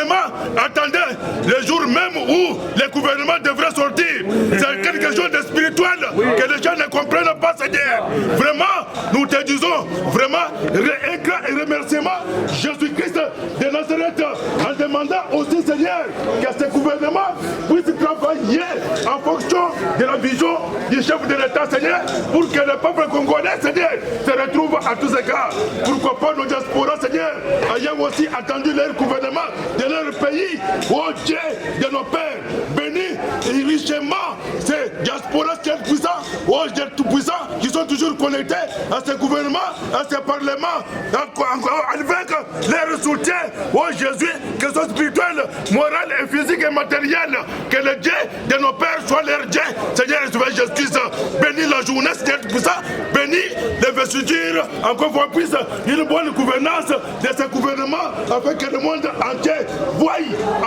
Vraiment, attendez le jour même où le gouvernement devrait sortir. C'est quelque chose de spirituel que les gens ne comprennent pas, Seigneur. Vraiment, nous te disons, vraiment, éclat et remerciement, Jésus-Christ de Nazareth, en demandant aussi, Seigneur, que ce gouvernement puisse travailler en fonction de la vision du chef de l'État, Seigneur, pour que le peuple congolais, Seigneur, se retrouve à tous égards. Pourquoi pas nos diasporas, Seigneur, ayant aussi attendu leur gouvernement de leur pays, oh Dieu de nos pères, bénis et richement ces diasporas qui sont puissants, oh Dieu tout-puissant, qui sont toujours connectés à ce gouvernement, à ce parlement, avec leur soutien, oh Jésus, que ce soit spirituel, moral et physique et matériel, que le Dieu de nos pères soit leur Dieu, Seigneur, Jésus-Christ, bénis la journée, Seigneur tout-puissant, bénis les vestitures, encore fois plus, une bonne gouvernance de ce gouvernement, afin que le monde entier voie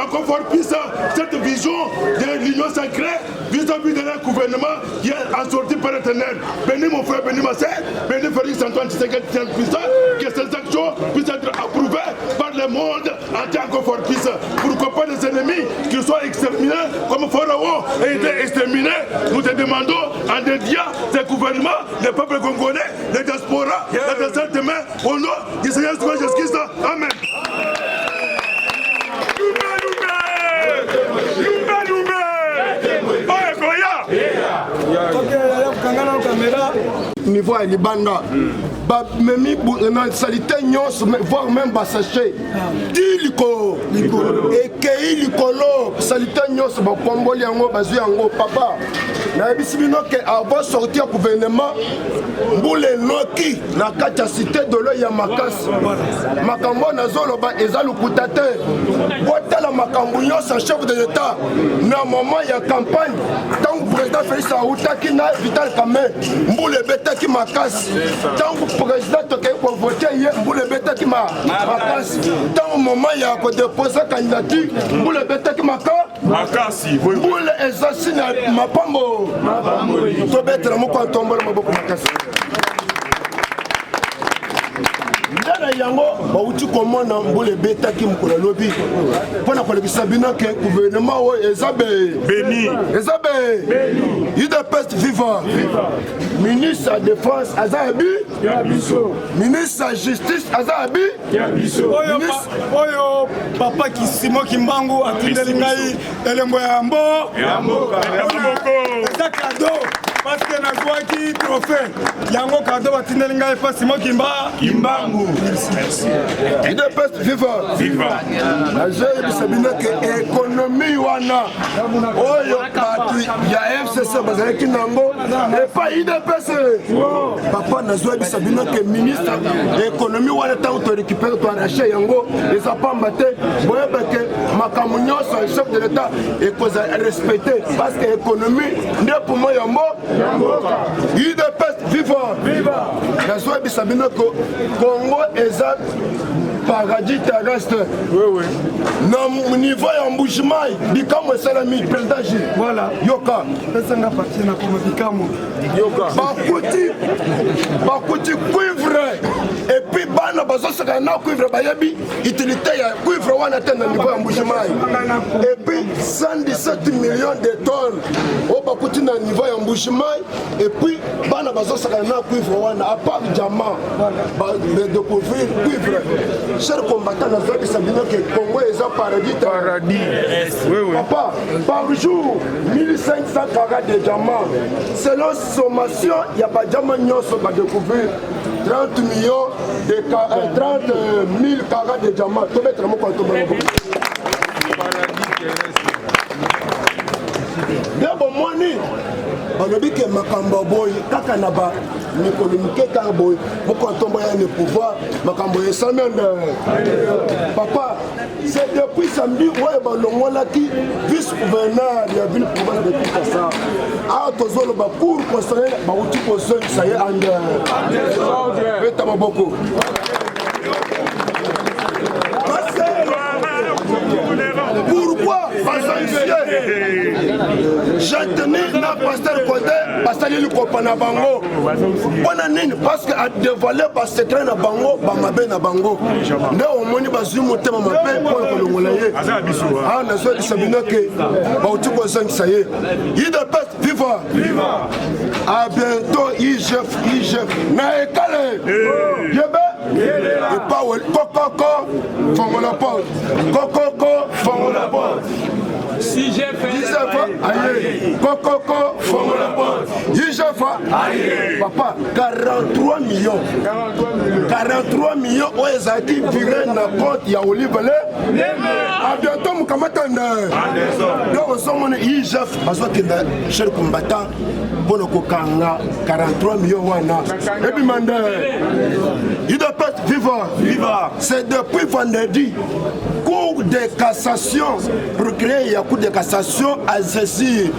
encore fois plus cette vision de l'union sacrée vis-à-vis de leur gouvernement qui est assorti par l'éternel. Bénis mon frère, bénis ma sœur, bénis Félix Antoine Tshisekedi puissant, que ces actions puissent être approuvées par le monde entier encore fois plus. Pourquoi pas les ennemis qui soient exterminés comme Pharaon a été exterminé. Nous te demandons en dédiant ce gouvernement, le peuple congolais, les diasporas, la descente de main, au nom du Seigneur Jésus-Christ. Amen. Niveau à Libanda, même dans salité voire même bassaché. Diliko, et qu'il licolo, salité nyos, bakomboli yango, bazu yango, papa. Na bisibino que avant sortir gouvernement, boule noki, na kacha cité de l'œil à Makas. Makambo na zolo ba ezalu kutate. Bota la makambo nyos en chef de l'État. Na moment il y a campagne. Tant que président Félix Aoutaki na Vital Kamé, boule bête qui Makas. Tant que président Tokay pour voter hier, boule bête qui Makas. Tant au moment il y a déposé candidature, boule bête qui Makas. Boule exercice Mapambo. To bête la moko tombe la maboko Makas. Ndana yango bauti komona mbule beta ki mkola lobi pona ko lebisa bino ke gouvernement o ezabe béni ezabe béni UDPS viva ministre de défense azabi ya biso ministre de justice azabi ya biso oyo papa ki Simon Kimbangu atindeli ngai elembo ya mboka ça cadeau parce que na kwaki trophée yango cadeau atindeli ngai pa Simon Kimbangu. Merci. UDPS viva. Viva. J'ai dit que économie wana oyo pati ya FCC bazalaki nango et pas UDPS. Papa nazo bisabina que ministre économie wana tant to récupérer to arracher yango les apambate boyeba que makambo nyonso chef de l'État et cause respecter parce que économie nde pour moi yambo UDPS viva. Viva. Nazo bisabina que Congo eza paradis terrestre. Oui. Na niveau ya mbushimai bikamo salami président J. Voilà. Yoka. Pesa nga parti na comme bikamo. Yoka. Bakuti cuivre et puis bana bazosaka na cuivre bayebi utilité ya cuivre wana tena niveau ya mbushimai. Et puis 117 millions de tonnes au bakuti na niveau ya mbushimai et puis bana bazosaka na cuivre wana à part diamant. De découvrir cuivre. Chers combattants, nous avons dit que le Congo est un paradis. Oui. Papa, par jour, 1500 carats de diamants. Selon sommation, il n'y a pas de diamants qui sont découvrir 30 millions de 30 000 carats de diamants. Tout mettre mon compte. D'abord, moi, balobi ke makambo boy kaka na ba économique kaka boy moko tombo ya le pouvoir makambo ya semaine papa c'est depuis samedi ouais balongola ki vice gouverneur ya ville province de Kinshasa a tozolo ba cour conseiller ba uti conseil ça y est en beta maboko pourquoi j'ai tenu na pasteur côté basali kopa na bango wana nini parce que a dévoilé ba secret na bango ba mabe na bango nde omoni bazwi motema mabe pour kolongola ye ah na so disabino ke ba utuko zangisa ye UDPS viva à bientôt IGF na ekale yebe et pas Coco fongola porte Coco fongola porte si j'ai fait aïe Coco fongola porte IGF aïe papa 43 millions o ezaki viré na compte ya Olivele à bientôt mukamatanda donc somone IGF bazokenda cher combattant pour kokanga 43 millions wana et puis manda UDPS viva c'est depuis vendredi cour de cassation pour créer la cour de cassation à saisir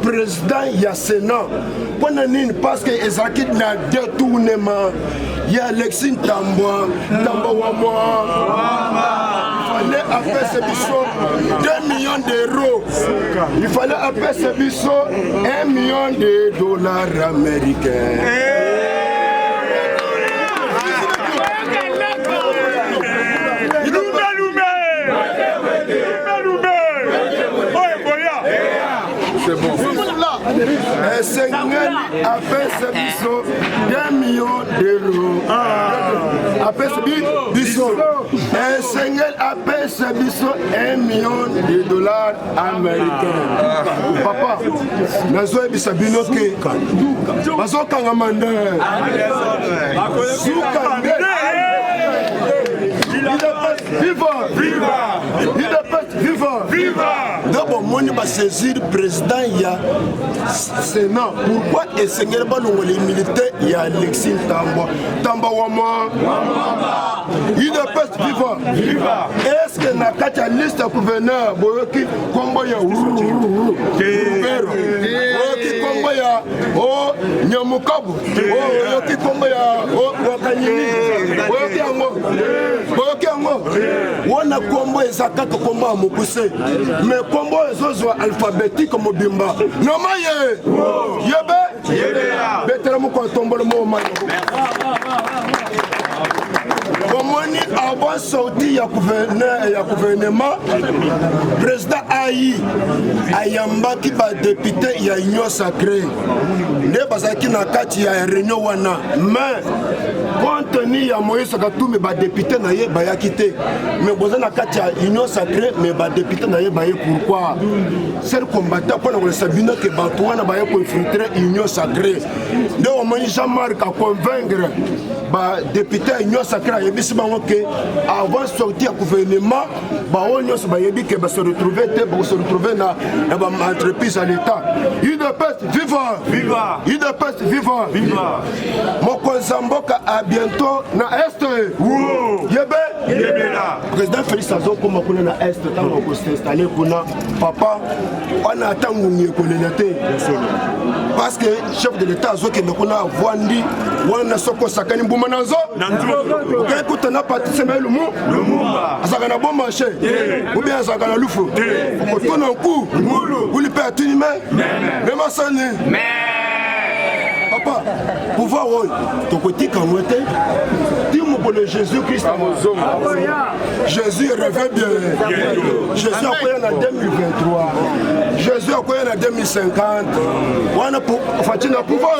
président ya Sénat parce que ezaki na détournement il y a Alexis Tambwa il fallait appeler ce biseau 2 millions d'euros. Il fallait appeler ce biseau 1 million de dollars américains. C'est bon. Et Senghel a fait ce biseau 2 millions d'euros. Après ce biseau. Et Senghel a fait ce biseau 1 million de dollars américains. Papa, nous avons dit que nous avons dit viva. D'abord, moi, je vais saisir le président il y a Sénat. Pourquoi essayer les militaires il y a Alexis Tamba Wama. UDPS viva. Est-ce que na kati liste gouverneur boyoki kombo ya boyoki kombo ya o Nyamukabu boyoki kombo ya o Wakanyini boyoki yango wana kombo ezakaka kombo ya mokuse mais kombo ezozwa alphabétique mobimba nomaye yebe betela moko tombolo mo mayo Bomoni avant sorti ya gouvernement président Ayi ayambaki ba député ya union sacrée ne bazaki na kati ya réunion wana mais compte tenu ya Moïse Katumbi ba député na ye bayaki te mais boza na kati ya union sacrée mais ba député na ye baye pourquoi c'est combattant pour le sabina que bato wana baye ko infiltrer union sacrée nde omoni Jean-Marc a convaincre ba député union sacrée yebisi bango ke avant sortir gouvernement ba onyo se ba yebi ke ba se retrouver na ba entreprise à l'état UDPS viva UDPS viva Mokonza Mboka à bientôt na est yebe là président Félix Azo comme kuna na est tango ko s'installer kuna papa on attend ngungi ko lenate parce que chef de l'état Azo ke kuna vwandi wana soko sakani mbuma nazo écoute, on a parti se mettre le mot. Ça a bon marché. Ou bien ça a l'oufou. On tourne un coup. Vous lui perdez une main. Mais ma sonne. Papa, pouvoir, ton côté quand on était. Dis-moi pour le Jésus-Christ. Jésus revient bien. Jésus a quoi en 2023. Jésus a quoi en 2050. On a pour Fatina pouvoir.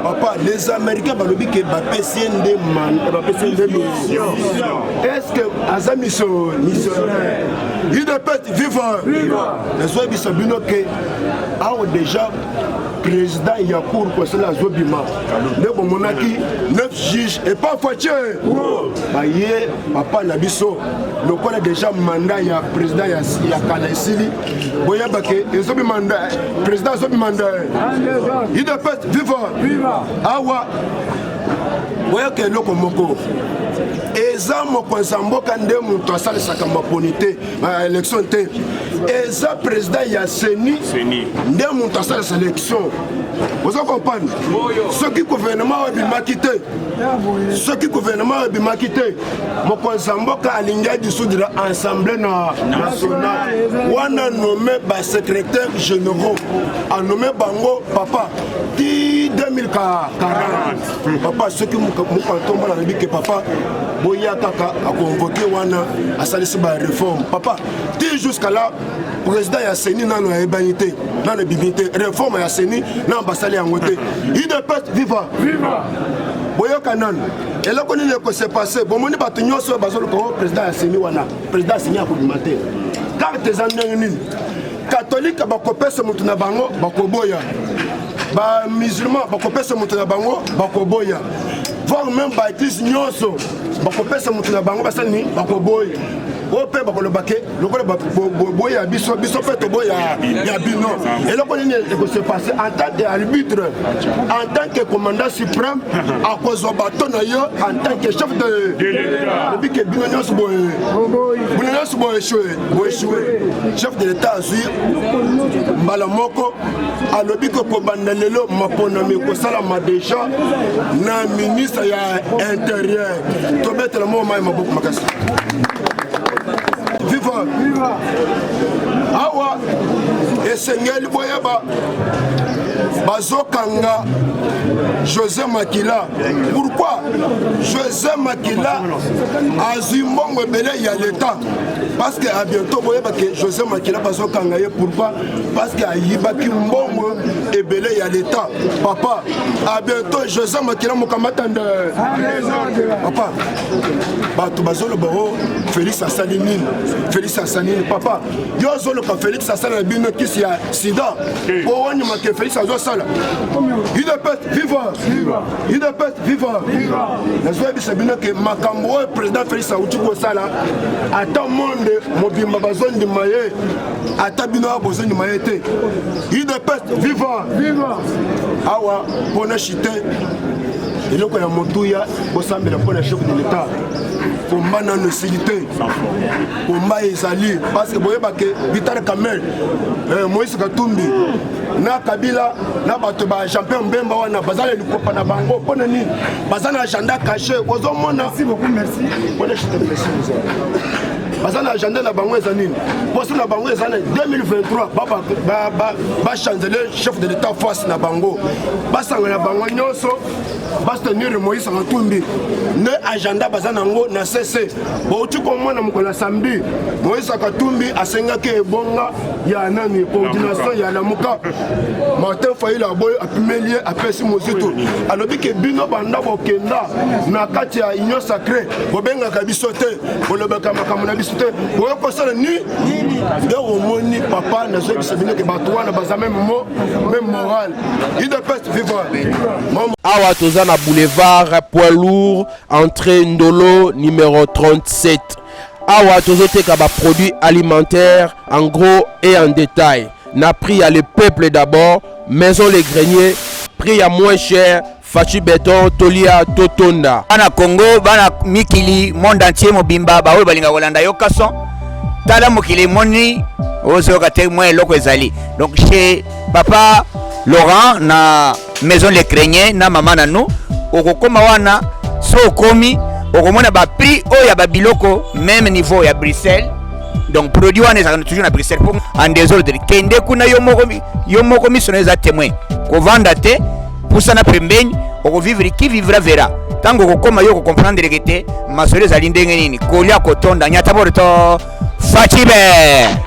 Papa, les Américains vont dire que Mbappé c'est une mission. Est-ce que Azami sont missionnaires? Il ne peut être vivant. Les soins qui sont bien déjà président Yakour pour cela Zobima. Le bon monarchie 9 juges et pas Fatier. Baye papa Nabiso. Le connaît déjà mandat ya président ya Kalaisili. Boya Baké et Zobi mandat président Zobi mandat. Il ne peut être vivant. Awa boya ke loko moko eza mokonzi mboka nde moto asalisaka maponi te élection te eza président ya seni nde moto asalisa élection ozo comprendre soki gouvernement ebimaki te soki gouvernement ebimaki te mokonzi mboka alingi dissoudre assemblée nationale wana nommé ba secrétaire généraux a nommé bango papa ti 2040 papa soki mokantomba na bike papa boya kaka a convoqué wana asalisi ba réforme papa ti jusqu'à là président ya seni nano ya ebanité nano bibité réforme ya seni na basali yango te idepes viva boya kanano eloko nini ko se passer bomoni bato nyonso bazolo ko président ya seni wana président ya seni akolimate carte za ndenge nini catholique bakopesa mutu na bango bakoboya ba musulman bakopesa mutu na bango bakoboya voir même ba église nyonso bakopesa mutu na bango basali bakoboya ope bakolobake lokola boya biso pe to boya ya bino eloko nini ko se passer en tant qu'arbitre en tant que commandant suprême à cause bato na yo en tant que chef de depuis que bino nyonso boy échoué chef de l'état azui mbala moko alobi ko kobanda lelo maponami ko sala ma déjà na ministre ya intérieur to betela mo mai maboko makasi viva awa esengeli boyeba bazokanga José Makila. Pourquoi José Makila a zimbongo belé ya l'état? Parce que à bientôt boyeba que José Makila bazokanga ye pourquoi? Parce que ayibaki mbongo et belé ya l'état. Papa, à bientôt José Makila mokamatande. Papa, bato bazolo baro Félix Assalinine. Félix Assalinine papa. Yo zolo ka Félix Assalinine bino kisi ya sida. Pour on ma que Félix Assalinine. Il est vivant. Il est vivant. La joie de Sabina que Makambo président Félix Aouchiko Sala attend monde mobimba bazone de maye atabino a besoin de maïté. Il est vivant. Awa pona chité. Et donc la montouya bosambe la pona chef de l'état. Combat na necessité. Combat ezali parce que boyeba que Vital Kamel Moïse Katumbi na Kabila na bato ba champion Mbemba wana bazala likopa na bango pona nini bazana agenda caché ozo mona. Merci beaucoup, merci. Pona chité merci. Bazana agenda na bango ezanini poste na bango ezana 2023 ba chancelier chef de l'état face na bango basanga na bango nyonso bastenir Moïse Katumbi ne agenda bazana ngo na CC bo tu komona mukona samedi Moïse Katumbi asengaki ebonga ya nani coordination ya la muka Martin Fayila boy apimelier apesi mozito alobi ke bino banda bokenda na kati ya union sacrée bobenga kabiso te bolobeka makambo na biso te boyoko sala ni de omoni papa na zo bisabine ke bato wana baza même moral il de peste vivant awa toza na boulevard poids lourd entrée Ndolo numéro 37 awa tozoteka ba produits alimentaires en gros et en détail na prix à le peuple d'abord maison les greniers prix à moins cher Fachi Béton Tolia Totonda bana Congo bana mikili monde entier mobimba ba oyo balinga kolanda yo kaso tala mokili moni ozo ka te moins loko ezali donc chez papa Laurent na maison les greniers na mama na nous okokoma wana so komi okomona ba prix oya ba biloko même niveau ya Bruxelles. Donc produit wana ezaka toujours na Bruxelles pour en désordre kende kuna yo moko missionnaire témoin ko vanda te pour ça na pembeni oko vivre qui vivra verra tango ko koma yo ko comprendre que te masole za lindenge nini kolia kotonda nyata borto Fachibe.